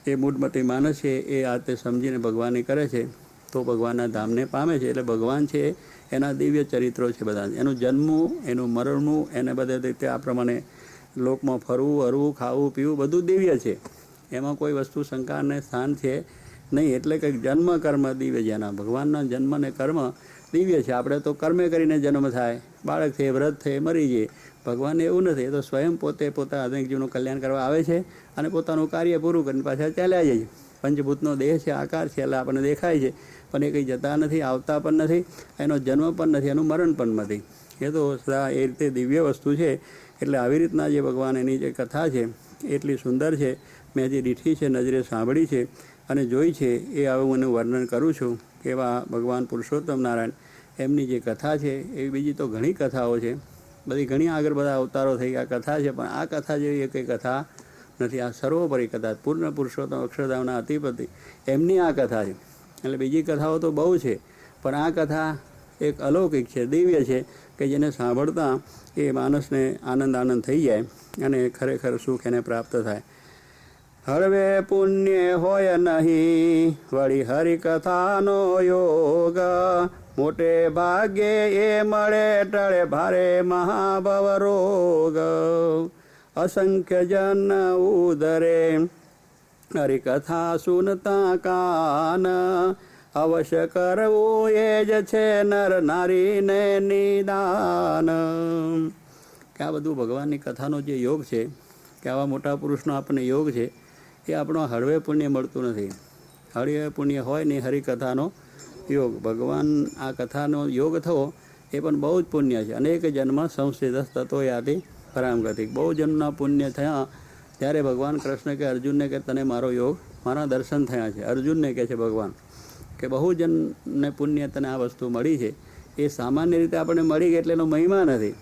એ મૂઢમતી માણસ છે એ આ રીતે સમજીને ભગવાનની કરે છે તો ભગવાનના ધામને પામે છે. એટલે ભગવાન છે એના દિવ્ય ચરિત્રો છે બધા. એનું જન્મવું, એનું મરણવું, એને બધા રીતે આ પ્રમાણે લોકમાં ફરવું, હરવું, ખાવું, પીવું બધું દિવ્ય છે. એમાં કોઈ વસ્તુ શંકાને સ્થાન છે નહીં. એટલે કે જન્મ કર્મ દિવ્ય જેના, ભગવાનના જન્મ ને કર્મ દિવ્ય છે. આપણે તો કર્મે કરીને જન્મ થાય, બાળક છે, વ્રત થઈ, મરી જાય. ભગવાનને એવું નથી. એ તો સ્વયં પોતે પોતા અનેક જીવનું કલ્યાણ કરવા આવે છે અને પોતાનું કાર્ય પૂરું કરીને પાછા ચાલ્યા જાય છે. પંચભૂતનો દેહ છે, આકાર છે, એટલે આપણને દેખાય છે પણ એ કંઈ જતા નથી, આવતા પણ નથી, એનો જન્મ પણ નથી, એનું મરણ પણ નથી. એ તો સદા એ રીતે દિવ્ય વસ્તુ છે. એટલે આવી રીતના જે ભગવાન એની જે કથા છે એટલી સુંદર છે. મેં જે દીઠી છે, નજરે સાંભળી છે અને જોઈ છે, એ હવે હું એનું વર્ણન કરું છું. એવા ભગવાન પુરુષોત્તમ નારાયણ એમની જે કથા છે, એવી બીજી તો ઘણી કથાઓ છે, બધી ઘણી આગળ બધા અવતારો થઈ ગયા કથા છે, પણ આ કથા જેવી કંઈ કથા નથી. આ સર્વોપરી કથા પૂર્ણ પુરુષોત્તમ અક્ષરધામના અધિપતિ એમની આ કથા છે. એટલે બીજી કથાઓ તો બહુ છે, પણ આ કથા એક અલૌકિક છે, દિવ્ય છે, કે જેને સાંભળતા એ માણસને આનંદ થઈ જાય અને ખરેખર સુખ એને પ્રાપ્ત થાય. હળવે પુણ્ય હોય નહીં વળી હરિકથાનો યોગ, મોટે ભાગ્યે એ મળે ટળે ભારે મહાભવ રોગ. અસંખ્ય જન ઉદરે હરિકથા સુનતા કાન, અવશ્ય કરવું એ જ છે નર નારીને નિદાન. કે આ બધું ભગવાનની કથાનો જે યોગ છે, કે આવા મોટા પુરુષનો આપણને યોગ છે, એ આપણો હળવે પુણ્ય મળતું નથી. હળવે પુણ્ય હોય ને હરિકથાનો યોગ. ભગવાન આ કથાનો યોગ થવો એ પણ બહુ જ પુણ્ય છે. અનેક જન્મ સંસ્થિત તત્વો યાતિ પરામગતિક. બહુ જન્મના પુણ્ય થયા ત્યારે ભગવાન કૃષ્ણ કે અર્જુનને કે તને મારો યોગ, મારા દર્શન થયા છે. અર્જુનને કહે છે ભગવાન કે બહુ જનને પુણ્ય તને આ વસ્તુ મળી છે. એ સામાન્ય રીતે આપણને મળી ગઈ એટલે એનો મહિમા નથી.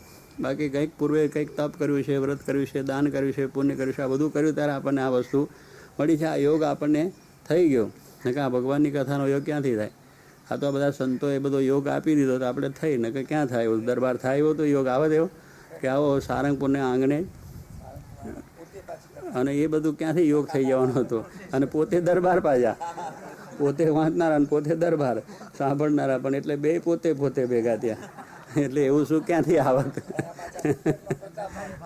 બાકી કંઈક પૂર્વે કંઈક તપ કર્યું છે, વ્રત કર્યું છે, દાન કર્યું છે, પુણ્ય કર્યું છે, આ બધું કર્યું ત્યારે આપણને આ વસ્તુ મળી છે. આ યોગ આપણને થઈ ગયો. કે આ ભગવાનની કથાનો યોગ ક્યાંથી થાય? આ તો બધા સંતોએ બધો યોગ આપી દીધો તો આપણે થઈ ને કે ક્યાં થાય? એવું દરબાર થાય એવો તો યોગ આવે તેવો કે આવો સારંગપુરને આંગણે, અને એ બધું ક્યાંથી યોગ થઈ જવાનો હતો? અને પોતે દરબાર પાછા, પોતે વાંચનારા પોતે દરબાર સાંભળનારા, પણ એટલે બે પોતે ભેગા ત્યાં. એટલે એવું શું ક્યાંથી આવત?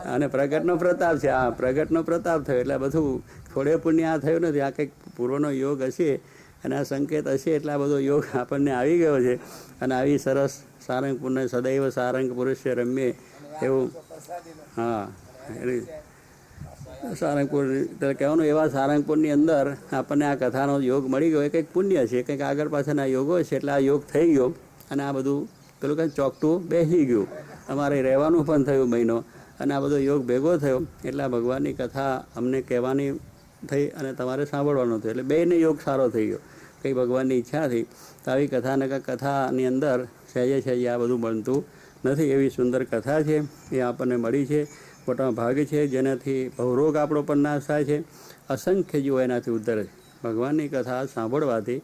અને પ્રગટનો પ્રતાપ છે. આ પ્રગટનો પ્રતાપ થયો એટલે બધું થોડે પુણ્ય આ થયું નથી. આ કંઈક પૂર્વનો યોગ હશે અને આ સંકેત હશે એટલે આ બધો યોગ આપણને આવી ગયો છે. અને આવી સરસ સારંગપુરને સદૈવ સારંગ પુરુષે રમ્યે એવું. હા, એટલે સારંગપુર કહેવાનું, એવા સારંગપુરની અંદર આપણને આ કથાનો યોગ મળી ગયો. એ કંઈક પુણ્ય છે, કંઈક આગળ પાછળના યોગો છે. એટલે આ યોગ થઈ ગયો અને આ બધું પેલું કંઈક ચોકટું બેસી ગયું. અમારે રહેવાનું પણ થયું મહિનો, અને આ બધો યોગ ભેગો થયો. એટલે આ ભગવાનની કથા અમને કહેવાની થઈ અને તમારે સાંભળવાનું થયું. એટલે બેયને યોગ સારો થઈ ગયો. કંઈ ભગવાનની ઈચ્છા થઈ તો આવી કથાની અંદર સહેજે આ બધું બનતું નથી. એવી સુંદર કથા છે, એ આપણને મળી છે. મોટા ભાગ છે જેનાથી બહુરોગ આપણો પણ નાશ થાય છે. અસંખ્ય જીવો એનાથી ઉદ્ધાર છે. ભગવાનની કથા સાંભળવાથી,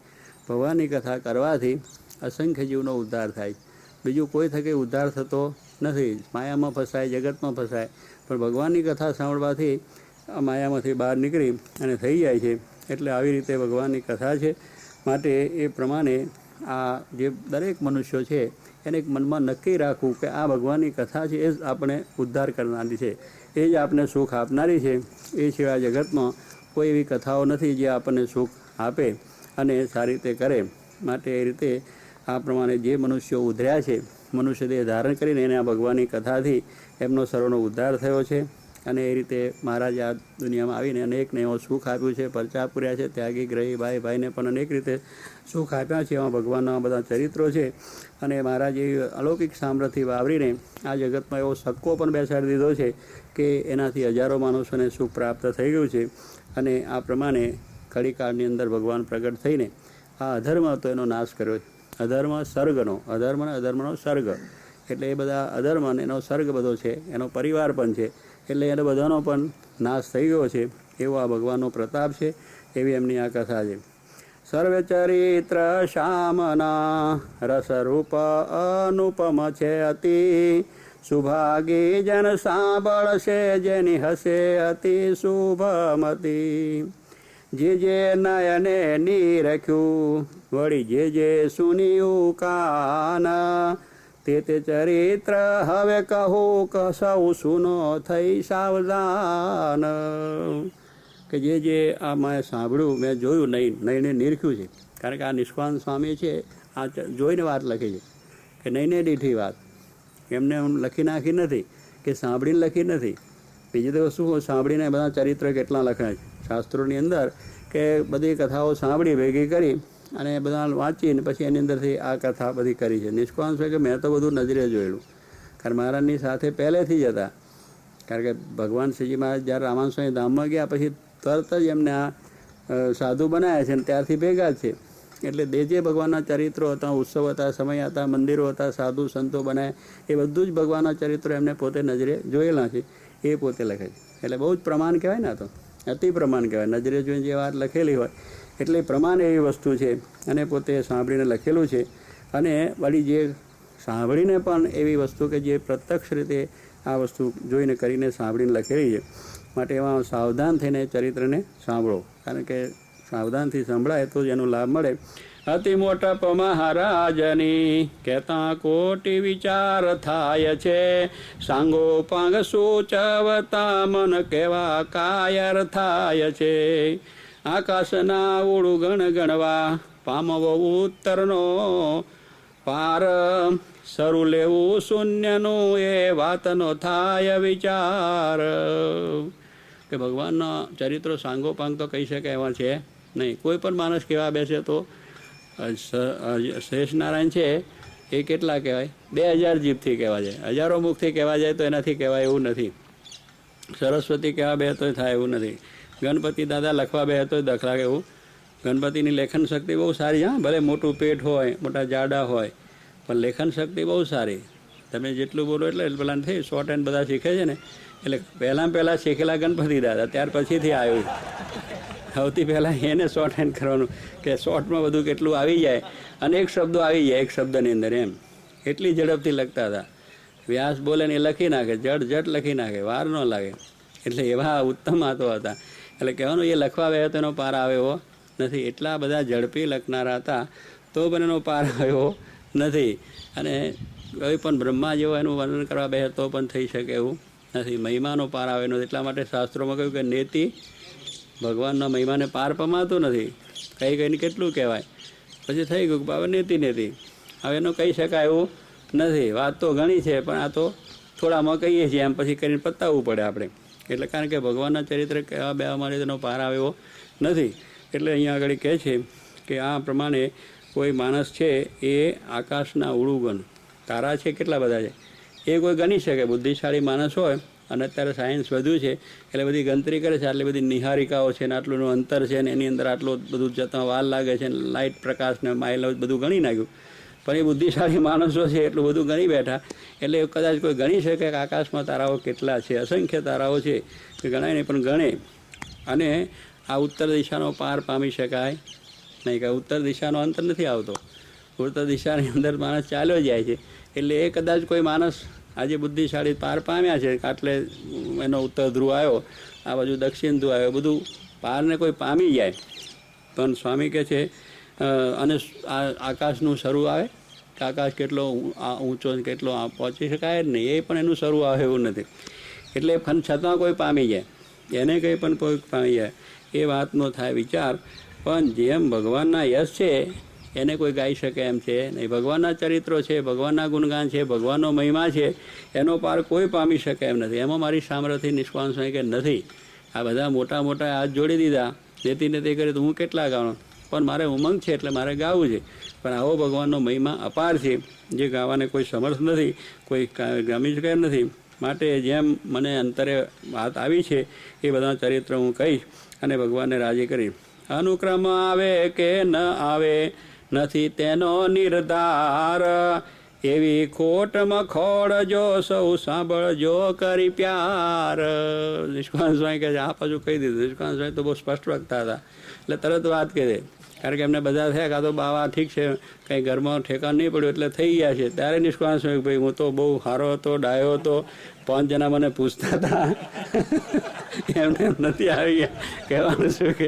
ભગવાનની કથા કરવાથી અસંખ્ય જીવનો ઉદ્ધાર થાય. બીજું કોઈ થકે ઉદ્ધાર થતો નથી. માયામાં ફસાય, જગતમાં ફસાય, પણ ભગવાનની કથા સાંભળવાથી આ માયામાંથી બહાર નીકળી અને થઈ જાય છે. એટલે આવી રીતે ભગવાનની કથા છે. માટે એ પ્રમાણે આ જે દરેક મનુષ્યો છે એને એક મનમાં નક્કી રાખવું કે આ ભગવાનની કથા છે, એ જ આપણે ઉદ્ધાર કરનારી છે, એ જ આપણને સુખ આપનારી છે. એ સિવાય જગતમાં કોઈ એવી કથાઓ નથી જે આપણને સુખ આપે અને સારી રીતે કરે. માટે એ રીતે આ પ્રમાણે જે મનુષ્યો ઉધર્યા છે, મનુષ્ય દેહ ધારણ કરીને એને આ ભગવાનની કથાથી એમનો સર્વનો ઉદ્ધાર થયો છે. અને એ રીતે મહારાજે આ દુનિયામાં આવીને અનેકને એવો સુખ આપ્યું છે, પરચા પૂર્યા છે. ત્યાગી, ગ્રહી, ભાઈને પણ અનેક રીતે સુખ આપ્યા છે. એવા ભગવાનના બધા ચરિત્રો છે. અને મહારાજે અલૌકિક સામર્થ્ય વાવરીને આ જગતમાં એવો સક્કો પણ બેસાડી દીધો છે કે એનાથી હજારો માણસોને સુખ પ્રાપ્ત થઈ ગયું છે. અને આ પ્રમાણે કળીકાળની અંદર ભગવાન પ્રગટ થઈને આ અધર્મ હતો એનો નાશ કર્યો છે. અધર્મ સર્ગનો, અધર્મનો સર્ગ, એટલે એ બધા અધર્મ એનો સર્ગ બધો છે, એનો પરિવાર પણ છે. એટલે એને બધાનો પણ નાશ થઈ ગયો છે. એવો આ ભગવાનનો પ્રતાપ છે. એવી એમની આ કથા છે. સર્વે ચરિત્ર શ્યામના રસરૂપ અનુપમ છે અતિ, સુભાગી જન સાંભળશે જેની હશે અતિ શુભમતી. જે નયને નીરખ્યું વળી જે સુનિયું કાન, તે ચરિત્ર હવે કહું સૌ સુનો થઈ સાવધાન. કે જે આ મેં સાંભળ્યું, મેં જોયું, નયને નીરખ્યું છે. કારણ કે આ નિષ્કાંત સ્વામી છે, આ જોઈને વાત લખી છે કે નયને દીઠી વાત. એમને લખી નાખી નથી કે સાંભળીને લખી નથી. બીજી તો શું, સાંભળીને બધા ચરિત્ર કેટલા લખાય છે શાસ્ત્રોની અંદર, કે બધી કથાઓ સાંભળી ભેગી કરી અને બધા વાંચીને પછી એની અંદરથી આ કથા બધી કરી છે. નિષ્કાંત છે કે મેં તો બધું નજરે જોયેલું, કારણ મહારાજની સાથે પહેલેથી જ હતા. કારણ કે ભગવાન શ્રીજી મહારાજ જ્યારે રામાનંદ સ્વામી ધામમાં ગયા પછી તરત જ એમને આ સાધુ બનાવ્યા છે અને ત્યારથી ભેગા છે. એટલે જે ભગવાનના ચરિત્રો હતા, ઉત્સવ હતા, સમય હતા, મંદિરો હતા, સાધુ સંતો બનાવ્યા, એ બધું જ ભગવાનના ચરિત્રો એમને પોતે નજરે જોયેલા છે, એ પોતે લખે છે. એટલે બહુ જ પ્રમાણ કહેવાય ને, આ તો અતિ પ્રમાણ કહેવાય. નજરે જોઈને જે વાત લખેલી હોય એટલે પ્રમાણ એવી વસ્તુ છે અને પોતે સાંભળીને લખેલું છે. અને વળી જે સાંભળીને પણ એવી વસ્તુ કે જે પ્રત્યક્ષ રીતે આ વસ્તુ જોઈને કરીને સાંભળીને લખેલી છે. માટે એમાં સાવધાન થઈને ચરિત્રને સાંભળો, કારણ કે સાવધાનથી સંભળાય તો જ એનો લાભ મળે. અતિ મોટપ મહારાજની કહેતા કોટી વિચાર થાય છે, સાંગો પાંગ સૂચવતા મન કેવા કાયર થાય છે. આકાશના ઉડું ગણ ગણવા પામવો ઉત્તરનો પાર, શરૂ લેવું શૂન્યનું એ વાતનો થાય વિચાર. કે ભગવાનના ચરિત્રો સાંગોપાંગ તો કહી શકે એવા છે નહીં. કોઈ પણ માણસ કહેવા બેસે તો શેષનારાયણ છે એ કેટલા કહેવાય? 2000 જીભથી કહેવા જાય, હજારો મુખથી કહેવા જાય તો એનાથી કહેવાય એવું નથી. સરસ્વતી કહેવા બે તો થાય એવું નથી. ગણપતિ દાદા લખવા બે તો દખલા એવું. ગણપતિની લેખન શક્તિ બહુ સારી. હા, ભલે મોટું પેટ હોય, મોટા જાડા હોય, પણ લેખન શક્તિ બહુ સારી. તમે જેટલું બોલો એટલે પેલા થઈ શોર્ટ હેન્ડ બધા શીખે છે ને, એટલે પહેલાં શીખેલા ગણપતિ દાદા, ત્યાર પછીથી આવ્યું. સૌથી પહેલાં એને શોર્ટ હેન્ડ કરવાનું કે શોર્ટમાં બધું કેટલું આવી જાય, અનેક શબ્દો આવી જાય એક શબ્દની અંદર, એમ એટલી ઝડપથી લખતા હતા. વ્યાસ બોલે ને એ લખી નાખે, જટ લખી નાખે, વાર ન લાગે. એટલે એવા ઉત્તમ આતો હતા. એટલે કહેવાનું એ લખવા આવ્યો તો એનો પાર આવ્યો નથી. એટલા બધા ઝડપી લખનારા હતા તો પણ એનો પાર આવ્યો નથી. અને કોઈ પણ બ્રહ્મા જેવો એનું વર્ણન કરવા બે તો પણ થઈ શકે એવું નથી. મહિમાનો પાર આવે નથી. એટલા માટે શાસ્ત્રોમાં કહ્યું કે નેતિ ભગવાનના મહિમાને પાર પમાતું નથી. કહીને કેટલું કહેવાય, પછી થઈ ગયું કે હવે નેતિ હવે એનું કહી શકાય એવું નથી. વાત તો ઘણી છે પણ આ તો થોડામાં કહીએ છીએ, એમ પછી કરીને પતાવવું પડે આપણે. એટલે કારણ કે ભગવાનના ચરિત્ર કહેવા બેવા માટે તેનો પાર આવ્યો નથી. એટલે અહીંયા આગળ કહે છે કે આ પ્રમાણે કોઈ માણસ છે એ આકાશના ઉડુગણ તારા છે, કેટલા બધા છે એ કોઈ ગણી શકે. બુદ્ધિશાળી માણસ હોય, અને અત્યારે સાયન્સ વધ્યું છે એટલે બધી ગણતરી કરે છે, આટલી બધી નિહારિકાઓ છે ને આટલું અંતર છે ને એની અંદર આટલું બધું જતાં વાર લાગે છે, લાઇટ પ્રકાશને માઇલ બધું ગણી નાખ્યું. પણ એ બુદ્ધિશાળી માણસો છે એટલું બધું ગણી બેઠા, એટલે કદાચ કોઈ ગણી શકે કે આકાશમાં તારાઓ કેટલા છે. અસંખ્ય તારાઓ છે કે ગણાય નહીં, પણ ગણે. અને આ ઉત્તર દિશાનો પાર પામી શકાય નહીં, કે ઉત્તર દિશાનો અંતર નથી આવતો. ઉત્તર દિશાની અંદર માણસ ચાલ્યો જાય છે. એટલે એ કદાચ કોઈ માણસ આજે બુદ્ધિશાળી પાર પામ્યા છે, આટલે એનો ઉત્તર ધ્રુવ આવ્યો, આ બાજુ દક્ષિણ ધ્રુવ આવ્યો, બધું પારને કોઈ પામી જાય. પણ સ્વામી કહે છે અને આ આકાશનું શરૂ આવે કે આકાશ કેટલો ઊંચો કેટલો પહોંચી શકાય જ નહીં, એ પણ એનું શરૂ આવે એવું નથી. એટલે પણ છતાં કોઈ પામી જાય, એને કંઈ પણ કોઈ પામી જાય એ વાતનો થાય વિચાર. પણ જેમ ભગવાનના યશ છે એને કોઈ ગાઈ શકે એમ છે નહીં. ભગવાનના ચરિત્રો છે, ભગવાનના ગુણગાન છે, ભગવાનનો મહિમા છે, એનો પાર કોઈ પામી શકે એમ નથી. એમાં મારી સામર્થ્ય નિષ્કાંત કે નથી. આ બધા મોટા મોટા હાથ જોડી દીધા, જેથી ને તે કરે તો હું કેટલા ગાણો, પણ મારે ઉમંગ છે એટલે મારે ગાવું છે. પણ આવો ભગવાનનો મહિમા અપાર છે જે ગાવાને કોઈ સમર્થ નથી, કોઈ ગમી શકે એમ નથી. માટે જેમ મને અંતરે વાત આવી છે એ બધા ચરિત્ર હું કહીશ અને ભગવાનને રાજી કરીશ. અનુક્રમ આવે કે ન આવે નથી તેનો નિર્ધાર, એવી ખોટમાં ખોડજો સૌ સાંભળજો કરી પ્યાર. નિષ્કાંત સ્વામી કહે છે, આ પાછું કહી દીધું. નિષ્કાંત સ્વામી તો બહુ સ્પષ્ટ વક્તા હતા, એટલે તરત વાત કહી દે. કારણ કે એમને બધા થયા કાં તો બાવા ઠીક છે, કંઈ ઘરમાં ઠેકાણ નહીં પડ્યું એટલે થઈ ગયા છે. ત્યારે નિષ્કાંત સ્વામી ભાઈ હું તો બહુ સારો હતો, ડાયો હતો, 5 જણા મને પૂછતા હતા એમને એમ નથી આવી ગયા. કહેવાનું શું કે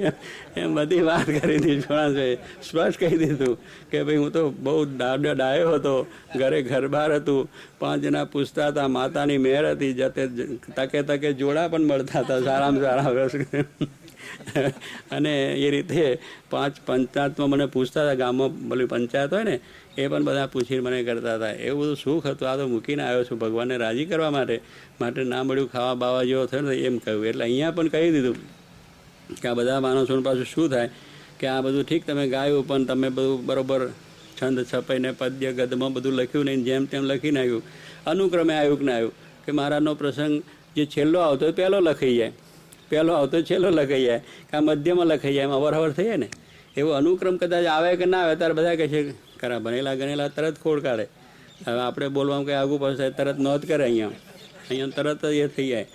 એમ બધી વાત કરી નિષ્કાંત સ્વામી સ્પષ્ટ કહી દીધું કે ભાઈ હું તો બહુ ડાયો હતો, ઘરે ઘર બહાર હતું, 5 જણા પૂછતા હતા, માતાની મહેર હતી, જતે તકે જોડા પણ મળતા હતા સારામાં સારા. અને એ રીતે 5 પંચાયતમાં મને પૂછતા હતા, ગામમાં પેલી પંચાયત હોય ને એ પણ બધા પૂછીને મને કરતા હતા. એવું બધું સુખ હતું. આ તો મૂકીને આવ્યો છું ભગવાનને રાજી કરવા માટે ના મળ્યું, ખાવા બાવા જેવો થયો ને એમ કહ્યું. એટલે અહીંયા પણ કહી દીધું કે આ બધા માણસોની પાછું શું થાય કે આ બધું ઠીક તમે ગાયું, પણ તમે બધું બરાબર છંદ છપાઈને પદ્ય ગદમાં બધું લખ્યું નહીં, જેમ તેમ લખી નાખ્યું. અનુક્રમે આવ્યું કે ના આવ્યું કે મહારાજનો પ્રસંગ જે છેલ્લો આવતો હોય પહેલો લખાઈ જાય, પહેલો આવતો છેલ્લો લખાઈ જાય, કાં મધ્યમાં લખાઈ જાય, એમ અવર થઈ જાય ને. એવો અનુક્રમ કદાચ આવે કે ના આવે ત્યારે બધા કહે છે ખરા ભણેલા ગણેલા તરત ખોડ કાઢે. હવે આપણે બોલવામાં કંઈ આગું પડશે તરત નોંધ કરે, અહીંયા તરત જ એ થઈ જાય,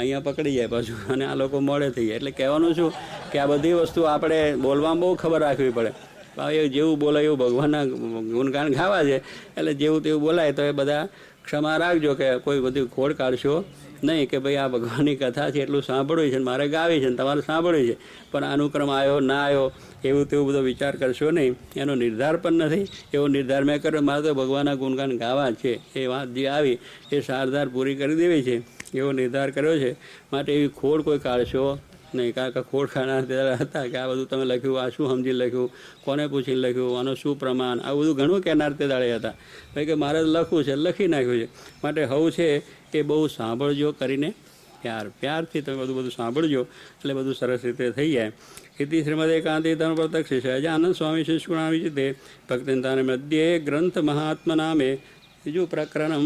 અહીંયા પકડી જાય પાછું, અને આ લોકો મોડે થઈ જાય. એટલે કહેવાનું શું કે આ બધી વસ્તુ આપણે બોલવામાં બહુ ખબર રાખવી પડે. એ જેવું બોલાય એવું ભગવાનના ગુણગાન ગાવા છે, એટલે જેવું તેવું બોલાય તો એ બધા ક્ષમા રાખજો કે કોઈ બધી ખોડ કાઢશો નહીં, કે ભાઈ આ ભગવાનની કથા છે એટલું સાંભળ્યું છે, મારે ગાવી છે ને તમારે સાંભળ્યું છે, પણ અનુક્રમ આવ્યો ના આવ્યો એવું તેવું બધો વિચાર કરશો નહીં. એનો નિર્ધાર પણ નથી. એવો નિર્ધાર મેં કર્યો, મારે તો ભગવાનના ગુણગાન ગાવા છે, એ વાત જે આવી એ સારધાર પૂરી કરી દેવી છે, એવો નિર્ધાર કર્યો છે. માટે એવી ખોડ કોઈ કાઢશો નહીં. કારણ કે ખોડ ખાનાર હતા કે આ બધું તમે લખ્યું, આ શું સમજી લખ્યું, કોને પૂછીને લખ્યું, આનું શું પ્રમાણ, આ બધું ઘણું કહેનાર તે દાડે હતા. ભાઈ કે મારે લખવું છે, લખી નાખ્યું છે. માટે હવું છે એ બહુ સાંભળજો કરીને, પ્યારથી તમે બધું સાંભળજો, એટલે બધું સરસ રીતે થઈ જાય. इति श्रीमदेकान्तितम प्रत्यक्ष सहजानंद स्वामी शिष्युणां विचिते भक्तिन्तान मध्ये ग्रंथ महात्मनामे बीजू प्रकरणम.